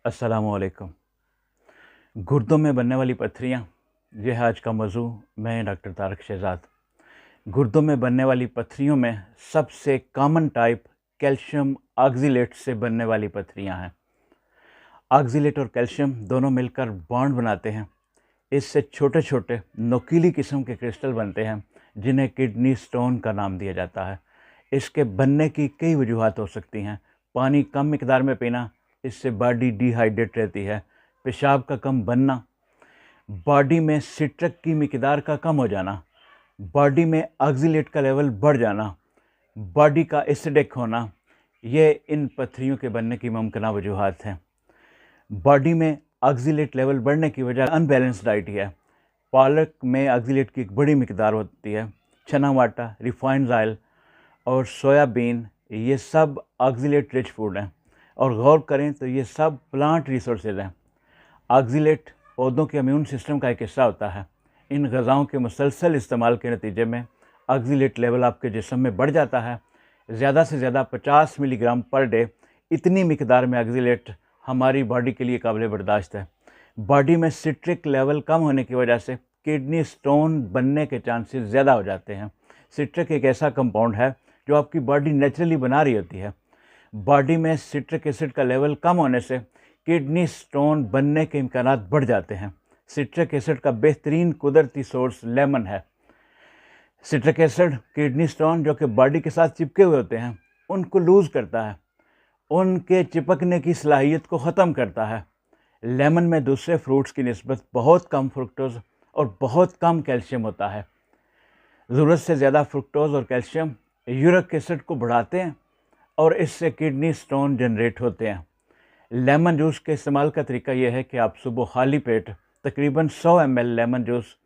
अस्सलामुअलैकुम। गुर्दों में बनने वाली पत्थरियाँ, ये है आज का मौज़ू। मैं डॉक्टर तारक शहज़ाद। गुर्दों में बनने वाली पत्थरियों में सबसे कॉमन टाइप कैल्शियम ऑक्ज़ेलेट से बनने वाली पत्थरियाँ हैं। ऑक्ज़ेलेट और कैल्शियम दोनों मिलकर बॉन्ड बनाते हैं। इससे छोटे छोटे नुकीली किस्म के क्रिस्टल बनते हैं, जिन्हें किडनी स्टोन का नाम दिया जाता है। इसके बनने की कई वजूहत हो सकती हैं। पानी कम मिकदार में पीना, इससे बॉडी डिहाइड्रेट रहती है। पेशाब का कम बनना, बॉडी में सिट्रिक की मिकदार का कम हो जाना, बॉडी में ऑक्ज़ेलेट का लेवल बढ़ जाना, बॉडी का एसिडिक होना, ये इन पत्थरियों के बनने की मुमकिन वजूहत हैं। बॉडी में ऑक्ज़ेलेट लेवल बढ़ने की वजह अनबैलेंस डाइट ही है। पालक में ऑक्ज़ेलेट की एक बड़ी मिकदार होती है। चना वाटा, रिफाइंड ऑयल और सोयाबीन, ये सब ऑक्ज़ेलेट रिच फूड हैं, और गौर करें तो ये सब प्लांट रिसोर्सेज हैं। ऑक्ज़ेलेट पौधों के इम्यून सिस्टम का एक हिस्सा होता है। इन ग़िज़ाओं के मुसलसल इस्तेमाल के नतीजे में ऑक्ज़ेलेट लेवल आपके जिस्म में बढ़ जाता है। ज़्यादा से ज़्यादा 50 मिलीग्राम पर डे, इतनी मिकदार में ऑक्ज़ेलेट हमारी बॉडी के लिए काबिल बर्दाश्त है। बॉडी में सिट्रिक लेवल कम होने की वजह से किडनी स्टोन बनने के चांसेस ज़्यादा हो जाते हैं। सिट्रिक एक ऐसा कंपाउंड है जो आपकी बॉडी नेचुरली बना रही होती है। बॉडी में सिट्रिक एसिड का लेवल कम होने से किडनी स्टोन बनने के इम्कानात बढ़ जाते हैं। सिट्रिक एसिड का बेहतरीन कुदरती सोर्स लेमन है। सिट्रिक एसिड किडनी स्टोन जो कि बॉडी के साथ चिपके हुए होते हैं, उनको लूज़ करता है, उनके चिपकने की सलाहियत को ख़त्म करता है। लेमन में दूसरे फ्रूट्स की निस्बत बहुत कम फ्रुक्टोज़ और बहुत कम कैल्शियम होता है। ज़रूरत से ज़्यादा फ्रुक्टोज़ और कैल्शियम यूरिक एसिड को बढ़ाते हैं और इससे किडनी स्टोन जनरेट होते हैं। लेमन जूस के इस्तेमाल का तरीका यह है कि आप सुबह खाली पेट तकरीबन 100 ml लेमन जूस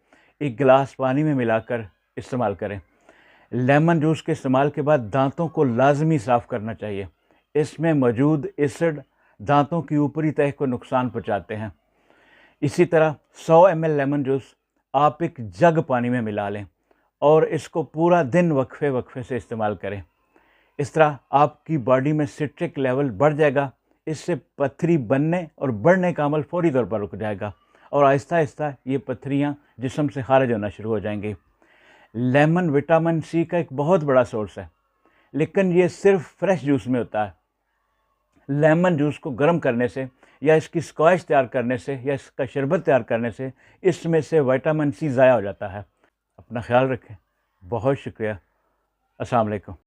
एक गिलास पानी में मिलाकर इस्तेमाल करें। लेमन जूस के इस्तेमाल के बाद दांतों को लाजमी साफ़ करना चाहिए। इसमें मौजूद एसिड दांतों की ऊपरी तह को नुकसान पहुंचाते हैं। इसी तरह 100 ml लेमन जूस आप एक जग पानी में मिला लें और इसको पूरा दिन वक्फे वक्फे से इस्तेमाल करें। इस तरह आपकी बॉडी में सिट्रिक लेवल बढ़ जाएगा। इससे पत्थरी बनने और बढ़ने का अमल फौरी तौर पर रुक जाएगा और आहिस्ता आहिस्ता ये पत्थरियाँ जिस्म से खारिज होना शुरू हो जाएंगी। लेमन विटामिन सी का एक बहुत बड़ा सोर्स है, लेकिन ये सिर्फ फ्रेश जूस में होता है। लेमन जूस को गर्म करने से या इसकी स्क्वैश तैयार करने से या इसका शरबत तैयार करने से इसमें से विटामिन सी ज़ाया हो जाता है। अपना ख्याल रखें। बहुत शुक्रिया। अस्सलाम वालेकुम।